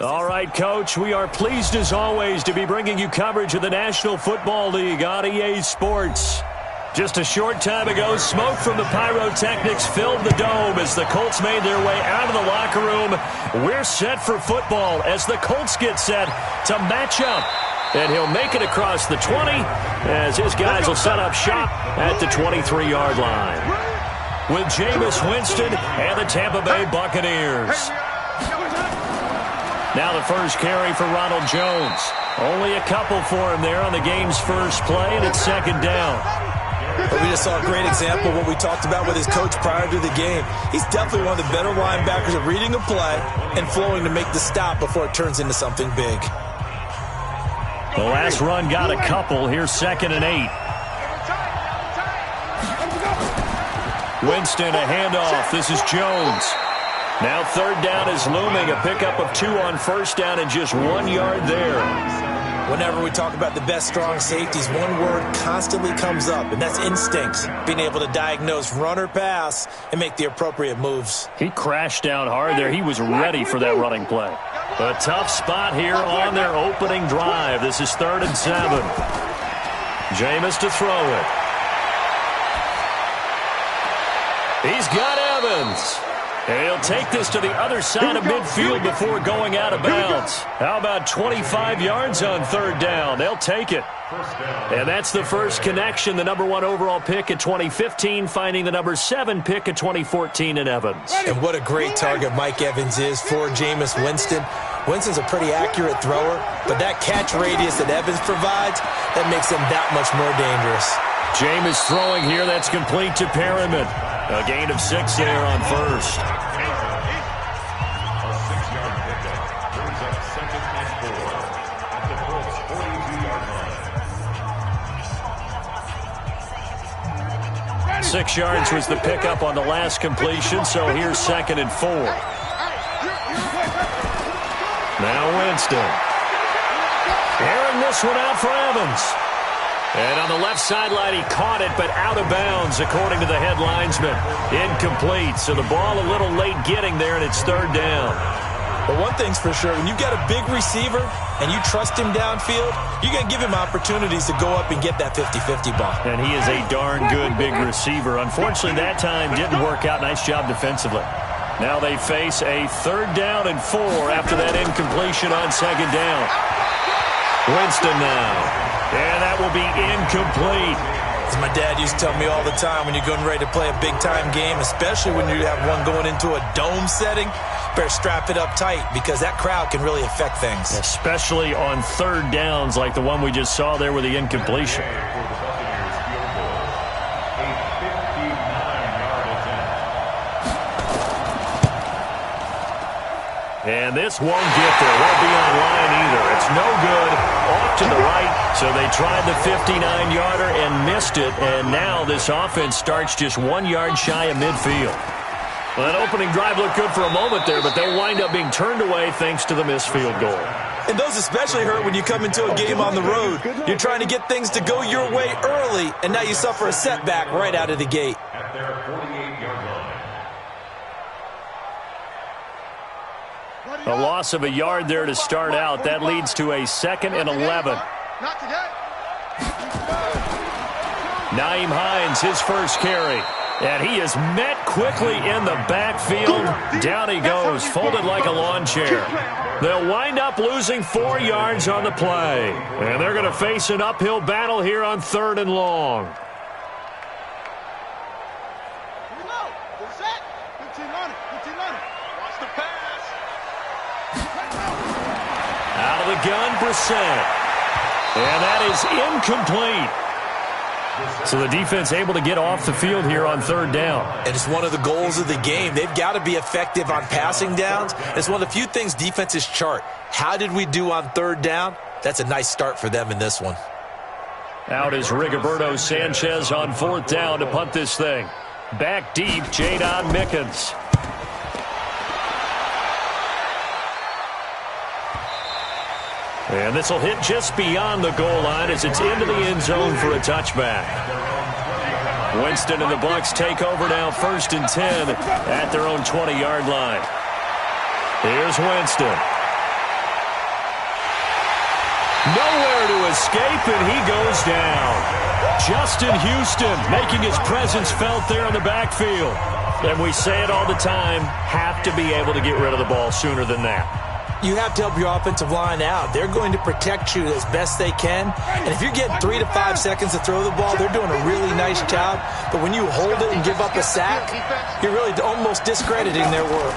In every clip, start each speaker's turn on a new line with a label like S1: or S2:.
S1: All right, Coach, we are pleased as always to be bringing you coverage of the National Football League on EA Sports. Just a short time ago, smoke from the pyrotechnics filled the dome as the Colts made their way out of the locker room. We're set for football as the Colts get set to match up. And he'll make it across the 20 as his guys will set up shop at the 23-yard line. With Jameis Winston and the Tampa Bay Buccaneers. Now the first carry for Ronald Jones. Only a couple for him there on the game's first play, and it's second down.
S2: But we just saw a great example of what we talked about with his coach prior to the game. He's definitely one of the better linebackers at reading a play and flowing to make the stop before it turns into something big.
S1: The last run got a couple. Here's 2nd and 8. Winston, a handoff. This is Jones. Now 3rd down is looming. A pickup of 2 on 1st down and just 1 yard there.
S2: Whenever we talk about the best strong safeties, one word constantly comes up, and that's instincts. Being able to diagnose run or pass and make the appropriate moves.
S1: He crashed down hard there. He was ready for that running play. A tough spot here on their opening drive. This is 3rd and 7. Jameis to throw it. He's got Evans. And he'll take this to the other side of midfield before going out of bounds. How about 25 yards on 3rd down? They'll take it. And that's the first connection. The number 1 overall pick in 2015, finding the number 7 pick in 2014 in Evans.
S2: And what a great target Mike Evans is for Jameis Winston. Winston's a pretty accurate thrower, but that catch radius that Evans provides, that makes him that much more dangerous.
S1: Jameis throwing here. That's complete to Perriman. A gain of 6 there on 1st.
S3: A 6-yard pickup brings up 2nd and 4 at the Colts' 42-yard line.
S1: 6 yards was the pickup on the last completion, so here's 2nd and 4. Now Winston. Airing this one out for Evans. And on the left sideline, he caught it, but out of bounds, according to the head linesman. Incomplete, so the ball a little late getting there, and it's 3rd down.
S2: But one thing's for sure, when you've got a big receiver and you trust him downfield, you're going to give him opportunities to go up and get that 50-50 ball.
S1: And he is a darn good big receiver. Unfortunately, that time didn't work out. Nice job defensively. Now they face a 3rd down and 4 after that incompletion on 2nd down. Winston now. And that will be incomplete.
S2: As my dad used to tell me all the time, when you're getting ready to play a big-time game, especially when you have one going into a dome setting, better strap it up tight because that crowd can really affect things.
S1: Especially on 3rd downs like the one we just saw there with the incompletion. And this won't get there. Won't be on line either. It's no good. Off to the right. So they tried the 59-yarder and missed it. And now this offense starts just 1 yard shy of midfield. Well, that opening drive looked good for a moment there, but they'll wind up being turned away thanks to the missed field goal.
S2: And those especially hurt when you come into a game on the road. You're trying to get things to go your way early, and now you suffer a setback right out of the gate.
S3: At their 48-yard line.
S1: A loss of a yard there to start out. That leads to a 2nd and 11. Nyheim Hines, his first carry. And he is met quickly in the backfield. Down he goes, folded like a lawn chair. They'll wind up losing 4 yards on the play. And they're going to face an uphill battle here on 3rd and long. Out of the gun, Brissett. And that is incomplete. So the defense able to get off the field here on 3rd down.
S2: And it's one of the goals of the game. They've got to be effective on passing downs. It's one of the few things defenses chart. How did we do on 3rd down? That's a nice start for them in this one.
S1: Out is Rigoberto Sanchez on 4th down to punt this thing. Back deep, Jadon Mickens. And this will hit just beyond the goal line as it's into the end zone for a touchback. Winston and the Bucs take over now 1st and 10 at their own 20-yard line. Here's Winston. Nowhere to escape, and he goes down. Justin Houston making his presence felt there in the backfield. And we say it all the time, have to be able to get rid of the ball sooner than that.
S2: You have to help your offensive line out. They're going to protect you as best they can. And if you're getting 3 to 5 seconds to throw the ball, they're doing a really nice job. But when you hold it and give up a sack, you're really almost discrediting their work.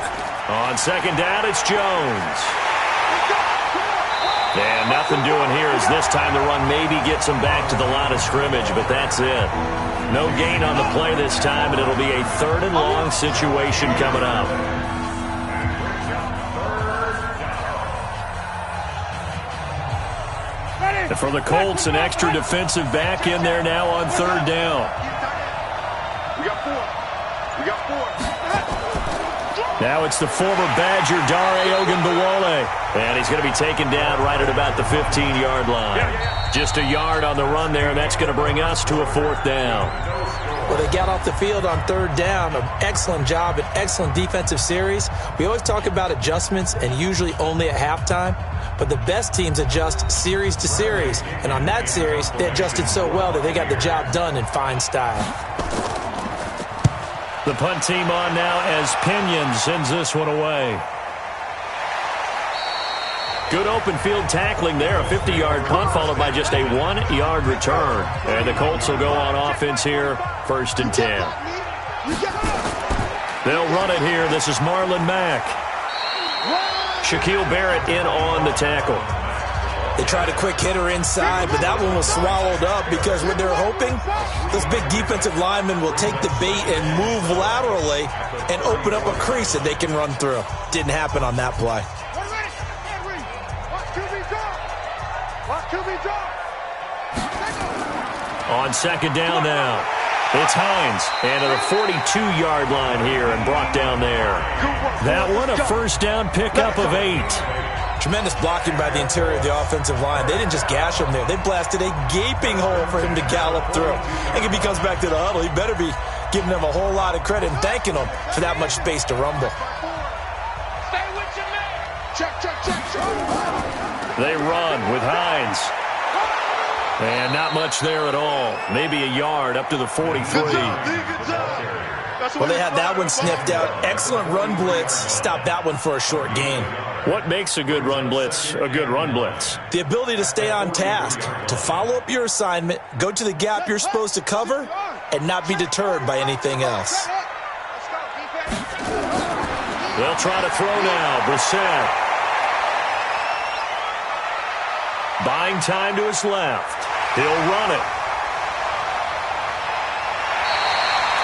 S1: On second down, it's Jones. And nothing doing here as this time the run maybe gets him back to the line of scrimmage, but that's it. No gain on the play this time, and it'll be a 3rd and long situation coming up. And for the Colts, an extra defensive back in there now on 3rd down.
S4: We got 4.
S1: Now it's the former Badger, Dare Ogunbowale. And he's going to be taken down right at about the 15-yard line. Just a yard on the run there, and that's going to bring us to a 4th down.
S2: Well, they got off the field on 3rd down. An excellent job, an excellent defensive series. We always talk about adjustments, and usually only at halftime. But the best teams adjust series to series. And on that series, they adjusted so well that they got the job done in fine style.
S1: The punt team on now as Pinion sends this one away. Good open field tackling there. A 50-yard punt followed by just a 1-yard return. And the Colts will go on offense here, 1st and 10. They'll run it here. This is Marlon Mack. Shaquille Barrett in on the tackle.
S2: They tried a quick hitter inside, but that one was swallowed up because what they're hoping, those big defensive linemen will take the bait and move laterally and open up a crease that they can run through. Didn't happen on that play.
S1: On second down now, it's Hines. And to the 42-yard line here and brought down there. That one a 1st down pickup of 8.
S2: Tremendous blocking by the interior of the offensive line. They didn't just gash him there. They blasted a gaping hole for him to gallop through. I think if he comes back to the huddle, he better be giving them a whole lot of credit and thanking them for that much space to rumble.
S4: Stay with your man. Check.
S1: They run with Hines. And not much there at all. Maybe a yard up to the 43.
S2: Well, they had that one sniffed out. Excellent run blitz. Stopped that one for a short gain.
S1: What makes a good run blitz a good run blitz?
S2: The ability to stay on task, to follow up your assignment, go to the gap you're supposed to cover, and not be deterred by anything else.
S1: They'll try to throw now. Brissett. Buying time to his left. He'll run it.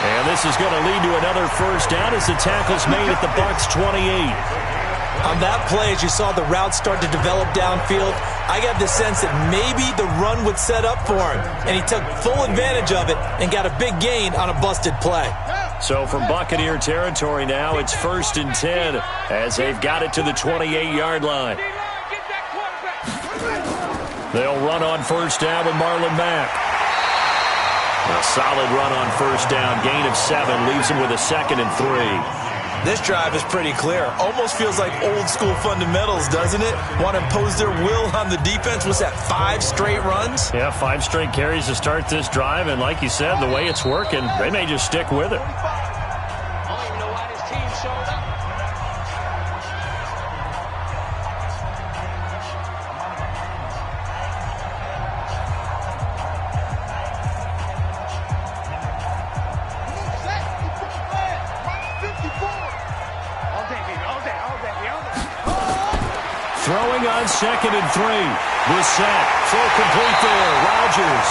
S1: And this is going to lead to another 1st down as the tackle's made at the Bucs 28.
S2: On that play, as you saw the route start to develop downfield, I got the sense that maybe the run would set up for him. And he took full advantage of it and got a big gain on a busted play.
S1: So from Buccaneer territory now, it's 1st and 10 as they've got it to the 28-yard line. They'll run on 1st down with Marlon Mack. A solid run on 1st down. Gain of 7 leaves him with a 2nd and 3.
S2: This drive is pretty clear. Almost feels like old school fundamentals, doesn't it? Want to impose their will on the defense. What's that, 5 straight runs?
S1: Yeah, 5 straight carries to start this drive. And like you said, the way it's working, they may just stick with it. Throwing on 2nd and 3. Brissett, throw complete there. Rodgers.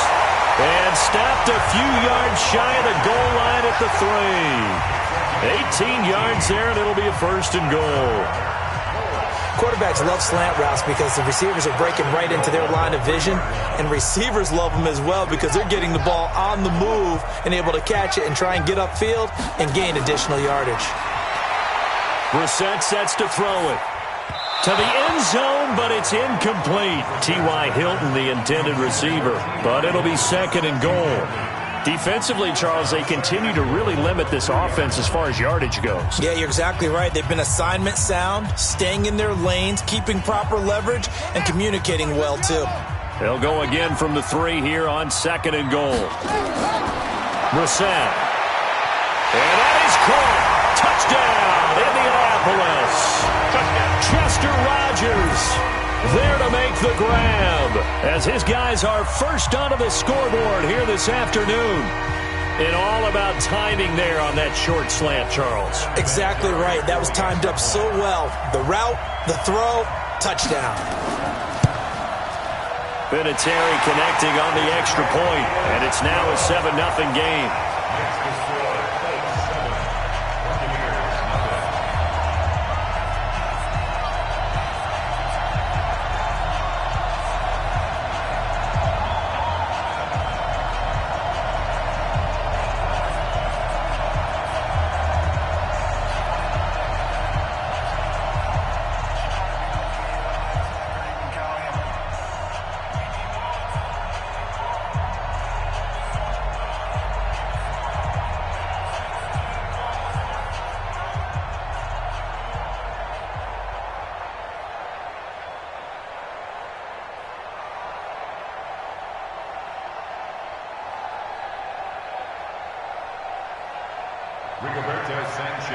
S1: And stopped a few yards shy of the goal line at the 3. 18 yards there, and it'll be a 1st and goal.
S2: Quarterbacks love slant routes because the receivers are breaking right into their line of vision, and receivers love them as well because they're getting the ball on the move and able to catch it and try and get upfield and gain additional yardage.
S1: Brissett sets to throw it. To the end zone, but it's incomplete. T.Y. Hilton, the intended receiver. But it'll be 2nd and goal. Defensively, Charles, they continue to really limit this offense as far as yardage goes.
S2: Yeah, you're exactly right. They've been assignment sound, staying in their lanes, keeping proper leverage, and communicating well, too.
S1: They'll go again from the 3 here on 2nd and goal. Brissett. And that is caught. Touchdown, Indianapolis. Chester Rogers there to make the grab, as his guys are first onto the scoreboard here this afternoon. And all about timing there on that short slant, Charles.
S2: Exactly right. That was timed up so well. The route, the throw, touchdown.
S1: Vinatieri connecting on the extra point, and it's now a 7-0 game.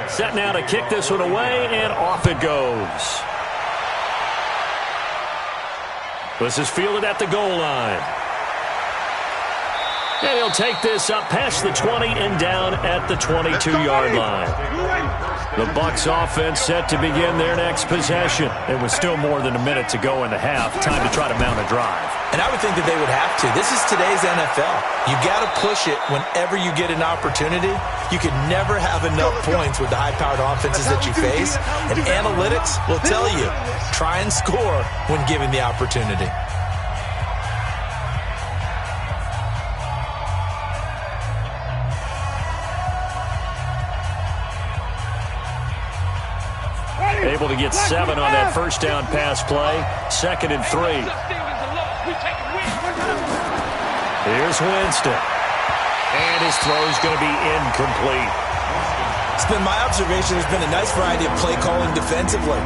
S1: Set now to kick this one away, and off it goes. This is fielded at the goal line. And he'll take this up past the 20 and down at the 22-yard line. The Bucs offense set to begin their next possession. It was still more than a minute to go in the half. Time to try to mount a drive.
S2: And I would think that they would have to. This is today's NFL. You got to push it whenever you get an opportunity. You can never have enough points with the high-powered offenses that you face. And analytics will tell you, try and score when given the opportunity.
S1: Able to get 7 on that first down pass play. 2nd and 3. Here's Winston. And his throw is going to be incomplete.
S2: It's been my observation there's been a nice variety of play calling defensively.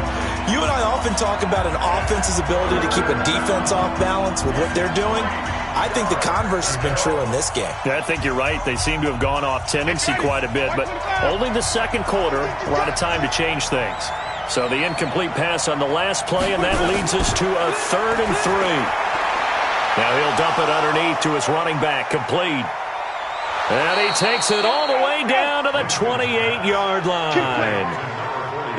S2: You and I often talk about an offense's ability to keep a defense off balance with what they're doing. I think the converse has been true in this game.
S1: Yeah, I think you're right. They seem to have gone off tendency quite a bit, but only the second quarter, a lot of time to change things. So the incomplete pass on the last play, and that leads us to a 3rd and 3. Now he'll dump it underneath to his running back, complete. And he takes it all the way down to the 28-yard line.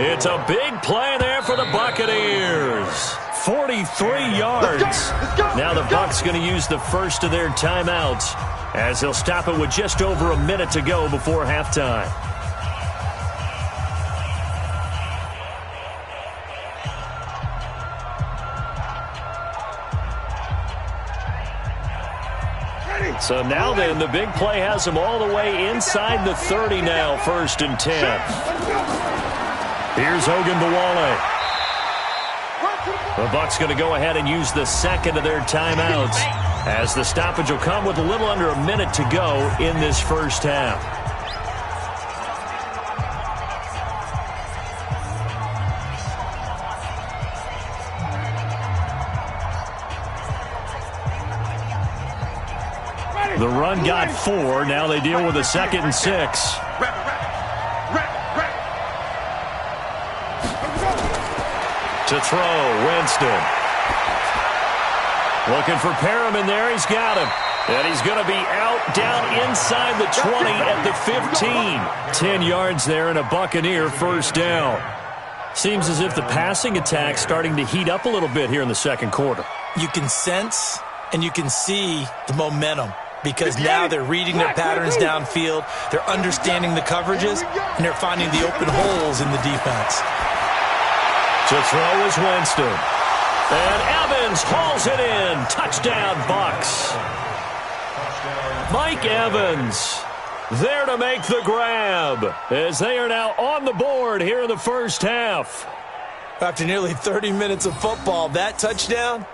S1: It's a big play there for the Buccaneers. 43 yards. Now the Bucs going to use the first of their timeouts, as they'll stop it with just over a minute to go before halftime. So now then, the big play has them all the way inside the 30 now, 1st and 10. Here's Ogunbowale. The Bucs going to go ahead and use the second of their timeouts, as the stoppage will come with a little under a minute to go in this first half. The run got 4. Now they deal with a 2nd and 6. To throw, Winston. Looking for Perriman there. He's got him. And he's going to be out down inside the 20 at the 15. 10 yards there and a Buccaneer first down. Seems as if the passing attack's starting to heat up a little bit here in the second quarter.
S2: You can sense and you can see the momentum, because now they're reading their patterns downfield, they're understanding the coverages, and they're finding the open holes in the defense.
S1: To throw is Winston. And Evans hauls it in. Touchdown, Bucs. Mike Evans there to make the grab, as they are now on the board here in the first half.
S2: After nearly 30 minutes of football, that touchdown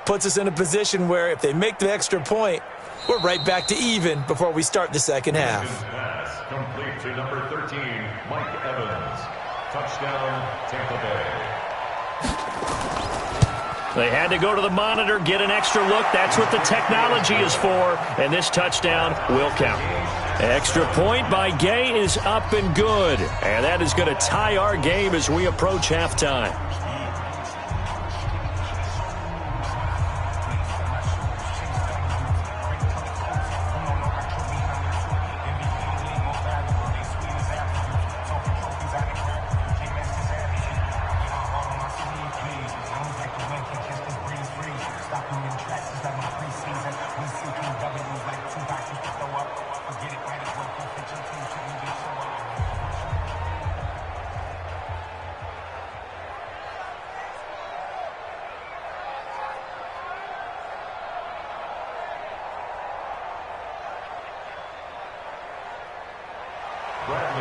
S2: puts us in a position where if they make the extra point, We're right back to even before we start the second half.
S3: Pass complete to number 13, Mike Evans. Touchdown, Tampa Bay.
S1: They had to go to the monitor, get an extra look. That's what the technology is for. And this touchdown will count. Extra point by Gay is up and good. And that is going to tie our game as we approach halftime.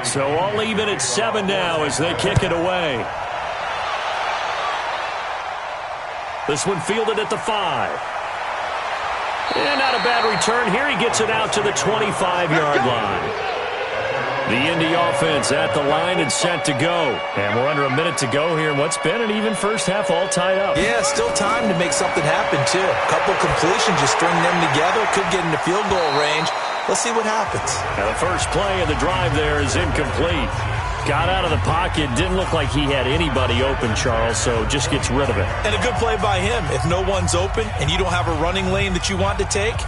S1: So all even at 7 now as they kick it away. This one fielded at the 5. And not a bad return here. He gets it out to the 25-yard line. The Indy offense at the line and set to go. And we're under a minute to go here in what's been an even first half, all tied up.
S2: Yeah, still time to make something happen, too. A couple completions, just string them together. Could get into field goal range. Let's see what happens.
S1: Now the first play of the drive there is incomplete. Got out of the pocket. Didn't look like he had anybody open, Charles, so just gets rid of it.
S2: And a good play by him. If no one's open and you don't have a running lane that you want to take,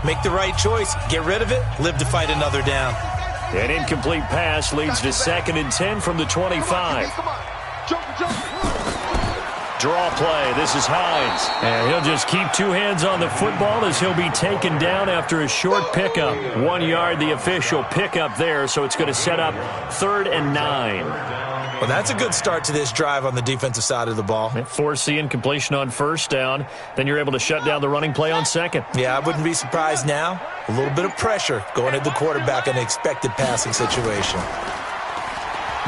S2: make the right choice. Get rid of it. Live to fight another down.
S1: An incomplete pass leads to 2nd and 10 from the 25. Draw play. This is Hines. And he'll just keep 2 hands on the football as he'll be taken down after a short pickup. 1 yard, the official pickup there, so it's going to set up 3rd and 9.
S2: Well, that's a good start to this drive on the defensive side of the ball.
S1: Force the incompletion on 1st down. Then you're able to shut down the running play on 2nd.
S2: Yeah, I wouldn't be surprised now. A little bit of pressure going at the quarterback in an expected passing situation.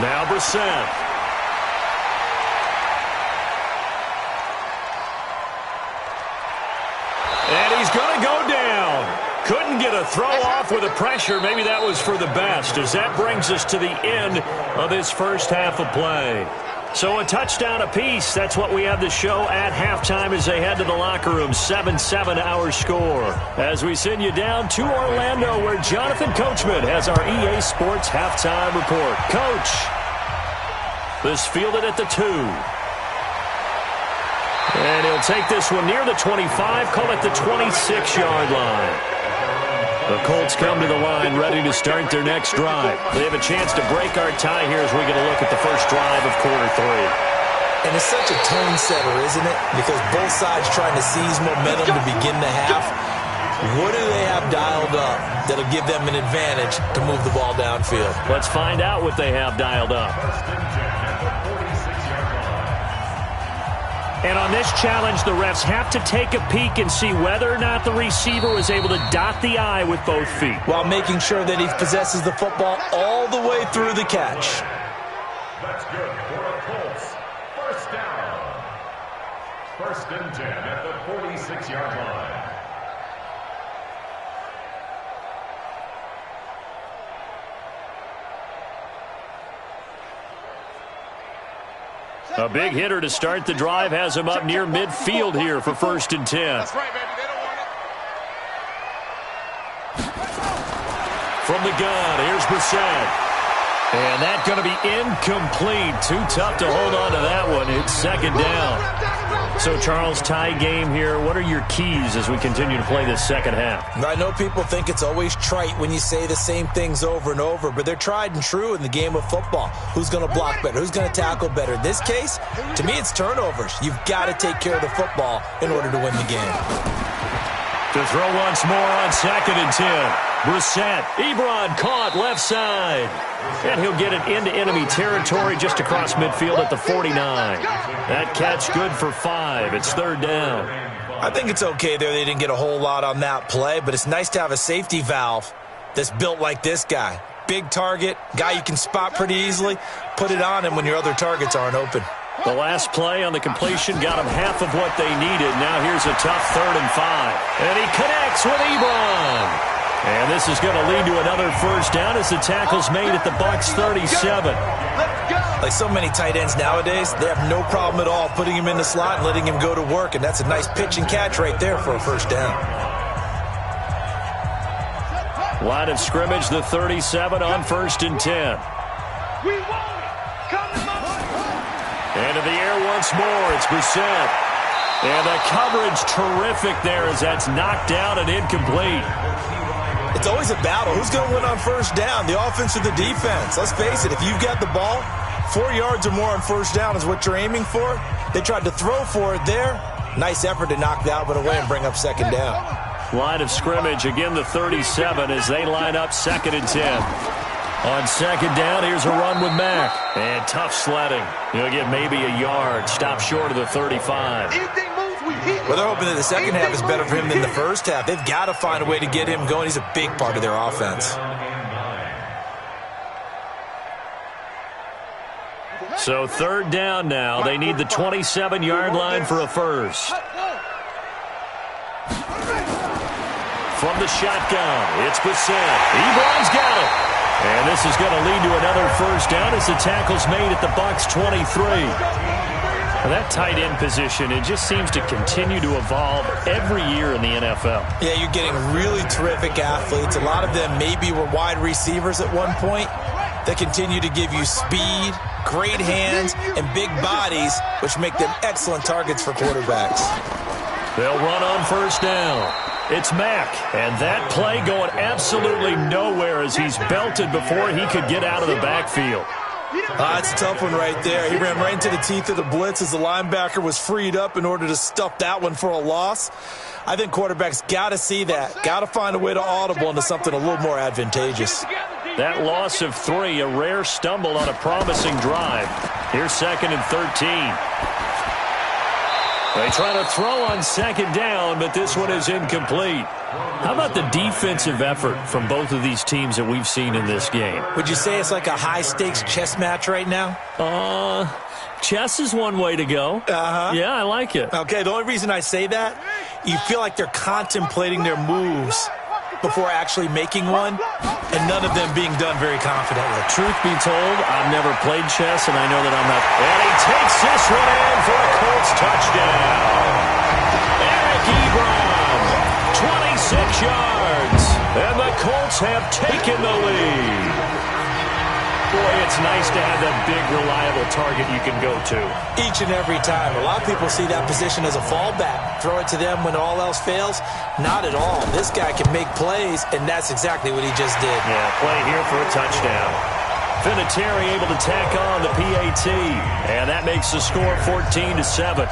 S1: Now Brissett. And he's going to go down. Couldn't get a throw off with the pressure. Maybe that was for the best, as that brings us to the end of this first half of play. So a touchdown apiece. That's what we have to show at halftime as they head to the locker room. 7-7 our score. As we send you down to Orlando, where Jonathan Coachman has our EA Sports halftime report. Coach, this fielded at the 2. And he'll take this one near the 25, call it the 26-yard line. The Colts come to the line ready to start their next drive. They have a chance to break our tie here as we get a look at the first drive of quarter 3.
S2: And it's such a tone setter, isn't it? Because both sides trying to seize momentum to begin the half. What do they have dialed up that'll give them an advantage to move the ball downfield?
S1: Let's find out what they have dialed up. And on this challenge, the refs have to take a peek and see whether or not the receiver was able to dot the I with both feet,
S2: while making sure that he possesses the football all the way through the catch.
S3: That's good for a Colts. First down. 1st and 10 at the 46-yard line.
S1: A big hitter to start the drive has him up near midfield here for 1st and 10.
S4: That's right, baby. They don't want it.
S1: From the gun, here's Brissett. And that's going to be incomplete. Too tough to hold on to that one. It's 2nd down. So, Charles, tie game here. What are your keys as we continue to play this second half?
S2: I know people think it's always trite when you say the same things over and over, but they're tried and true in the game of football. Who's going to block better? Who's going to tackle better? In this case, to me, it's turnovers. You've got to take care of the football in order to win the game.
S1: To throw once more on 2nd and 10. Brissett. Ebron caught left side. And he'll get it into enemy territory just across midfield at the 49. That catch good for 5. It's 3rd down.
S2: I think it's okay there. They didn't get a whole lot on that play, but it's nice to have a safety valve that's built like this guy. Big target, guy you can spot pretty easily. Put it on him when your other targets aren't open.
S1: The last play on the completion got him half of what they needed. Now here's a tough 3rd and 5. And he connects with Ebron. And this is going to lead to another first down as the tackle's made at the Bucs 37.
S2: Like so many tight ends nowadays, they have no problem at all putting him in the slot and letting him go to work, and that's a nice pitch and catch right there for a first down.
S1: Line of scrimmage, the 37 on 1st and 10. And in the air once more, it's Brissett. And the coverage terrific there as that's knocked down and incomplete.
S2: It's always a battle. Who's going to win on first down, the offense or the defense? Let's face it, if you've got the ball, 4 yards or more on first down is what you're aiming for. They tried to throw for it there. Nice effort to knock that one away and bring up second down.
S1: Line of scrimmage, again the 37 as they line up 2nd and 10. On 2nd down, here's a run with Mack. And tough sledding. He'll get maybe a yard. Stop short of the 35.
S2: Well, they're hoping that the second half is better for him than the first half. They've got to find a way to get him going. He's a big part of their offense.
S1: So 3rd down now. They need the 27-yard line for a first. From the shotgun, it's Brissett. Ebron's got it. And this is going to lead to another first down as the tackle's made at the Bucs 23. Well, that tight end position, it just seems to continue to evolve every year in the NFL.
S2: Yeah, you're getting really terrific athletes. A lot of them maybe were wide receivers at one point. They continue to give you speed, great hands, and big bodies, which make them excellent targets for quarterbacks.
S1: They'll run on first down. It's Mack, and that play going absolutely nowhere as he's belted before he could get out of the backfield.
S2: It's a tough one right there. He ran right into the teeth of the blitz as the linebacker was freed up in order to stuff that one for a loss. I think quarterbacks got to see that, got to find a way to audible into something a little more advantageous.
S1: That loss of 3, a rare stumble on a promising drive. Here's 2nd and 13. They try to throw on 2nd down, but this one is incomplete. How about the defensive effort from both of these teams that we've seen in this game?
S2: Would you say it's like a high-stakes chess match right now?
S1: Chess is one way to go. Yeah, I like it.
S2: Okay, the only reason I say that, you feel like they're contemplating their moves before actually making one, and none of them being done very confidently.
S1: Truth be told, I've never played chess, and I know that I'm not. And he takes this one in for a Colts touchdown. Eric Ebron, 26 yards, and the Colts have taken the lead. Boy, it's nice to have that big, reliable target you can go to.
S2: Each and every time. A lot of people see that position as a fallback. Throw it to them when all else fails. Not at all. This guy can make plays, and that's exactly what he just did.
S1: Yeah, play here for a touchdown. Vinatieri able to tack on the PAT, and that makes the score 14-7.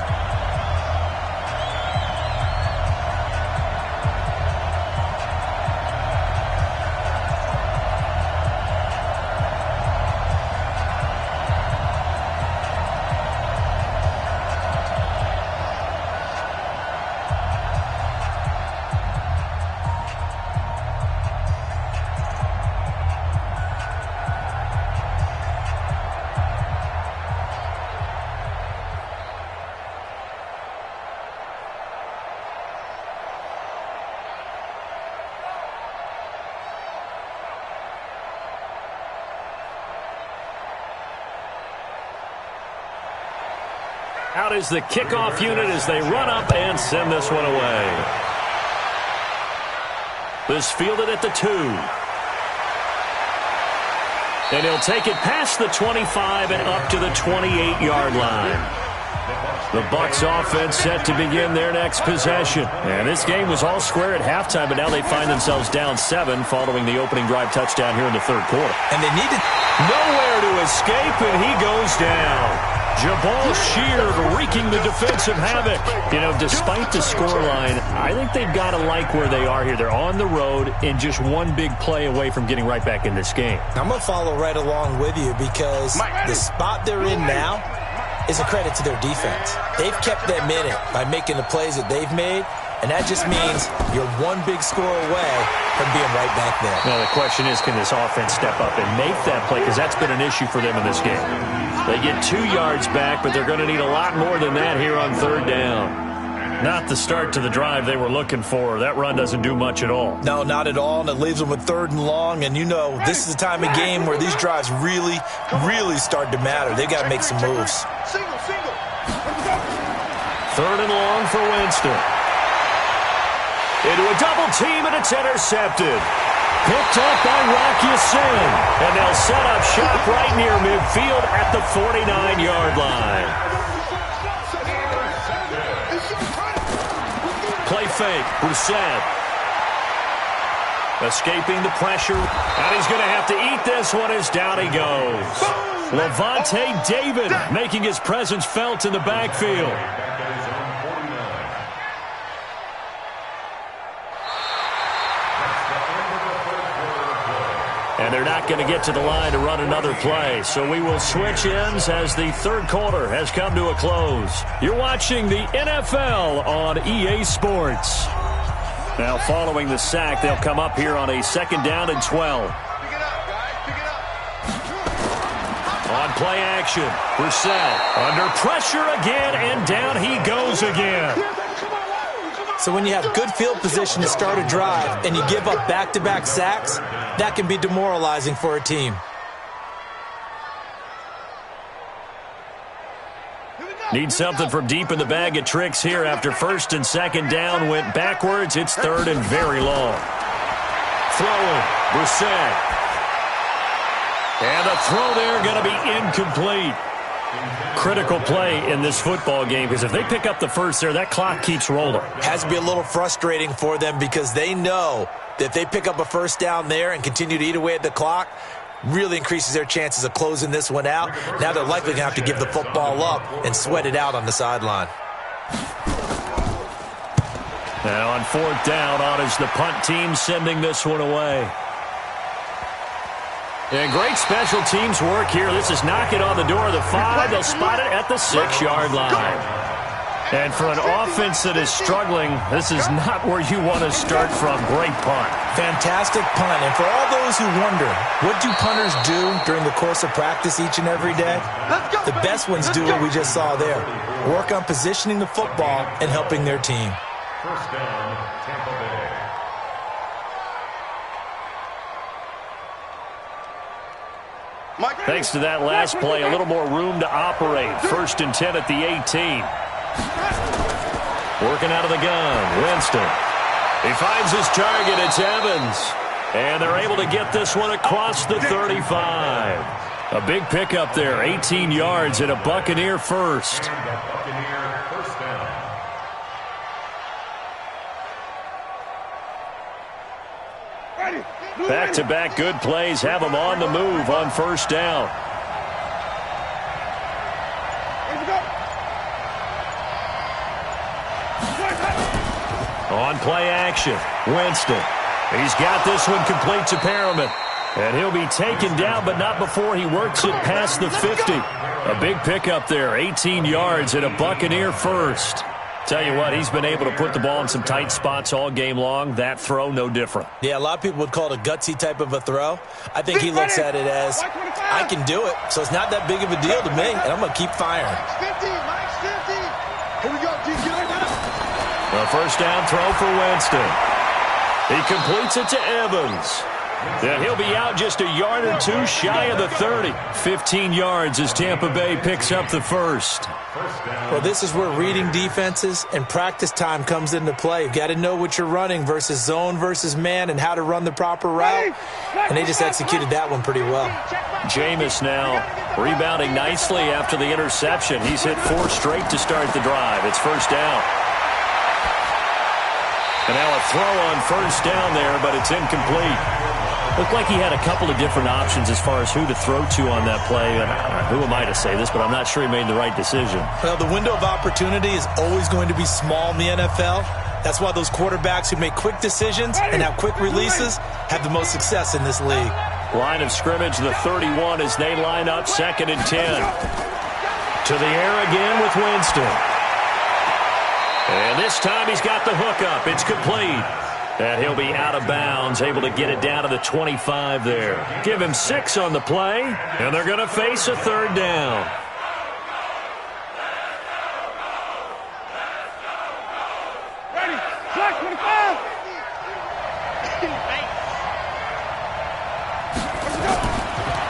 S1: Out is the kickoff unit as they run up and send this one away. This fielded at the 2. And he'll take it past the 25 and up to the 28-yard line. The Bucs offense set to begin their next possession. And this game was all square at halftime, but now they find themselves down 7 following the opening drive touchdown here in the 3rd quarter.
S2: And they needed
S1: nowhere to escape, and he goes down. Jabal Sheard wreaking the defensive havoc. You know, despite the scoreline, I think they've got to like where they are here. They're on the road and just one big play away from getting right back in this game.
S2: I'm going to follow right along with you because the spot they're in now is a credit to their defense. They've kept them in it by making the plays that they've made, and that just means you're one big score away from being right back there.
S1: Now, the question is, can this offense step up and make that play? Because that's been an issue for them in this game. They get 2 yards back, but they're going to need a lot more than that here on 3rd down. Not the start to the drive they were looking for. That run doesn't do much at all.
S2: No, not at all, and it leaves them with 3rd and long. And you know, this is the time of game where these drives really, really start to matter. They've got to make some moves.
S4: Single.
S1: 3rd and long for Winston. Into a double team, and it's intercepted. Picked up by Rocky Sin. And they'll set up shop right near midfield at the 49-yard line. Play fake. Brissett. Escaping the pressure. And he's going to have to eat this one as down he goes. Levante David making his presence felt in the backfield. And they're not going to get to the line to run another play. So we will switch ends as the 3rd quarter has come to a close. You're watching the NFL on EA Sports. Now following the sack, they'll come up here on a 2nd down and 12. On play action, Brissett under pressure again, and down he goes again.
S2: So when you have good field position to start a drive and you give up back-to-back sacks, that can be demoralizing for a team.
S1: Need something from deep in the bag of tricks here after 1st and 2nd down went backwards. It's 3rd and very long. Throwing, Brissett. And the throw there going to be incomplete. Critical play in this football game because if they pick up the first there, that clock keeps rolling.
S2: Has to be a little frustrating for them because they know that if they pick up a 1st down there and continue to eat away at the clock, really increases their chances of closing this one out. Now they're likely going to have to give the football up and sweat it out on the sideline.
S1: Now on 4th down, on is the punt team sending this one away. And great special teams work here. This is knocking on the door of the 5. They'll spot it at the 6-yard line. And for an offense that is struggling, this is not where you want to start from. Great punt.
S2: Fantastic punt. And for all those who wonder, what do punters do during the course of practice each and every day? The best ones do what we just saw there. Work on positioning the football and helping their team.
S3: 1st down, Tampa Bay.
S1: Thanks to that last play, a little more room to operate. 1st and 10 at the 18. Working out of the gun, Winston. He finds his target, it's Evans. And they're able to get this one across the 35. A big pickup there, 18 yards and a Buccaneer first. Back-to-back good plays have them on the move on 1st down. On play action, Winston. He's got this one complete to Perriman. And he'll be taken down, but not before he works it past the 50. A big pickup there, 18 yards and a Buccaneer first. Tell you what, he's been able to put the ball in some tight spots all game long. That throw, no different.
S2: Yeah, a lot of people would call it a gutsy type of a throw. I think he looks at it as, I can do it, so it's not that big of a deal to me, and I'm going to keep firing.
S4: Here we go.
S1: A 1st down throw for Winston. He completes it to Evans. Then he'll be out just a yard or 2 shy of the 30. 15 yards as Tampa Bay picks up the first.
S2: Well, this is where reading defenses and practice time comes into play. You've got to know what you're running versus zone versus man and how to run the proper route. And they just executed that one pretty well.
S1: Jameis now rebounding nicely after the interception. He's hit 4 straight to start the drive. It's 1st down. And now a throw on 1st down there, but it's incomplete. Looked like he had a couple of different options as far as who to throw to on that play. And who am I to say this, but I'm not sure he made the right decision.
S2: Well, the window of opportunity is always going to be small in the NFL. That's why those quarterbacks who make quick decisions and have quick releases have the most success in this league.
S1: Line of scrimmage, the 31 as they line up 2nd and 10. To the air again with Winston. And this time he's got the hook up. It's complete. And he'll be out of bounds, able to get it down to the 25 there. Give him 6 on the play, and they're going to face a 3rd down.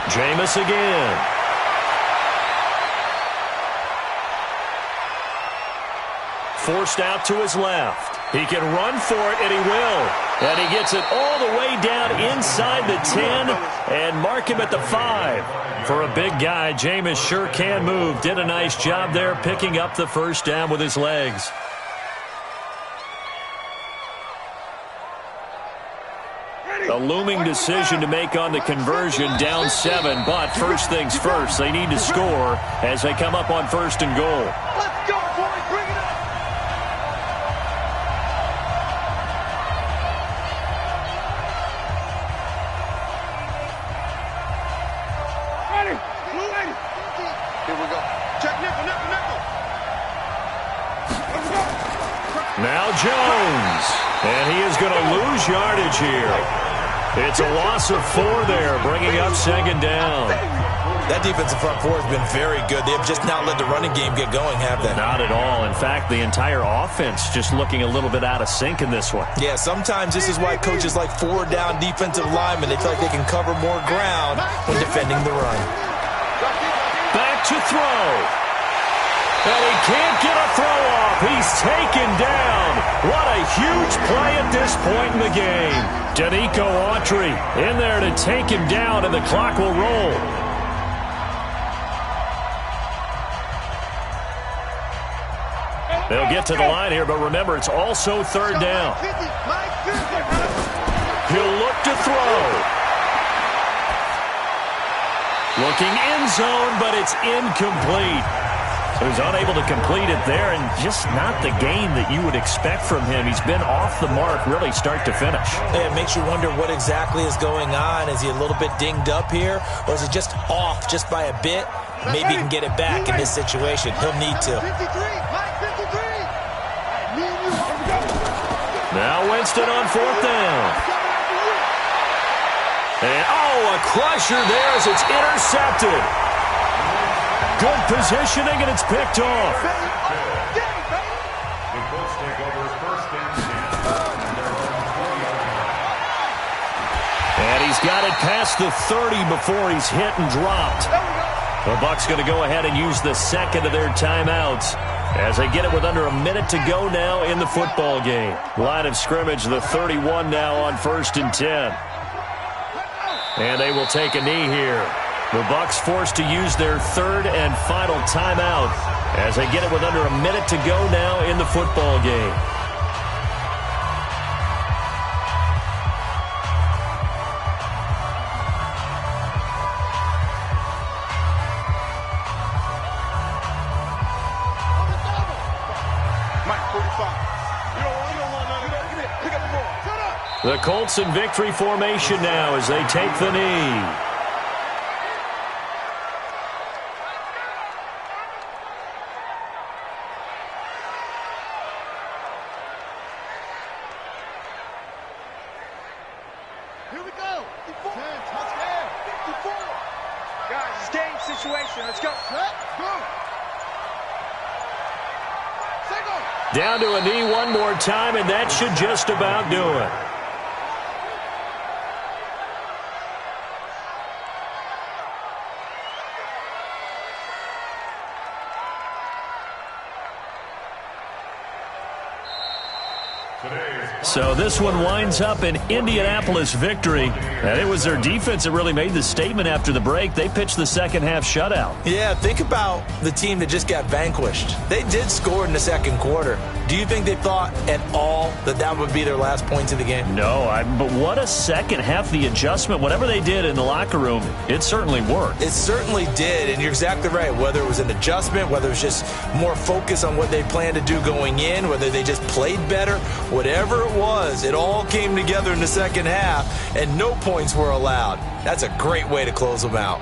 S1: Jameis again. Forced out to his left. He can run for it, and he will. And he gets it all the way down inside the 10 and mark him at the 5. For a big guy, Jameis sure can move. Did a nice job there picking up the first down with his legs. A looming decision to make on the conversion, down 7. But first things first, they need to score as they come up on 1st and goal.
S4: Let's go, boys. Bring it up. Ready. Ready. Here we go. Check nickel, nickel, nickel. Let's go.
S1: Now Jones. And he is going to lose yardage here. It's a loss of 4 there, bringing up 2nd down.
S2: That defensive front four has been very good. They've just not let the running game get going, have they?
S1: Not at all. In fact, the entire offense just looking a little bit out of sync in this one.
S2: Yeah, sometimes this is why coaches like 4-down defensive linemen. They feel like they can cover more ground when defending the run.
S1: Back to throw. And he can't get a throw off. He's taken down. What a huge play at this point in the game. Danico Autry in there to take him down, and the clock will roll. They'll get to the line here, but remember, it's also 3rd down. He'll look to throw. Looking end zone, but it's incomplete. So he's unable to complete it there, and just not the game that you would expect from him. He's been off the mark really start to finish.
S2: Yeah, it makes you wonder what exactly is going on. Is he a little bit dinged up here, or is it just off just by a bit? Maybe he can get it back in this situation. He'll need to.
S1: Now Winston on 4th down. And, a crusher there as it's intercepted. Good positioning, and it's picked off.
S3: The Colts take over 1st and 10.
S1: And he's got it past the 30 before he's hit and dropped. The Bucs going to go ahead and use the second of their timeouts as they get it with under a minute to go now in the football game. Line of scrimmage, the 31 now on 1st and 10. And they will take a knee here. The Bucs forced to use their 3rd and final timeout as they get it with under a minute to go now in the football game. The Colts in victory formation now as they take the knee.
S4: Here we go. 10, touchdown. 54. Guys, it's game situation. Let's go. Go.
S1: Down to a knee one more time, and that should just about do it. So this one winds up an Indianapolis victory. And it was their defense that really made the statement after the break. They pitched the second half shutout.
S2: Yeah, think about the team that just got vanquished. They did score in the second quarter. Do you think they thought at all that that would be their last points of the game?
S1: No, but what a second half. The adjustment, whatever they did in the locker room, it certainly worked.
S2: It certainly did, and you're exactly right. Whether it was an adjustment, whether it was just more focus on what they planned to do going in, whether they just played better, whatever it was, it all came together in the second half, and no points were allowed. That's a great way to close them out.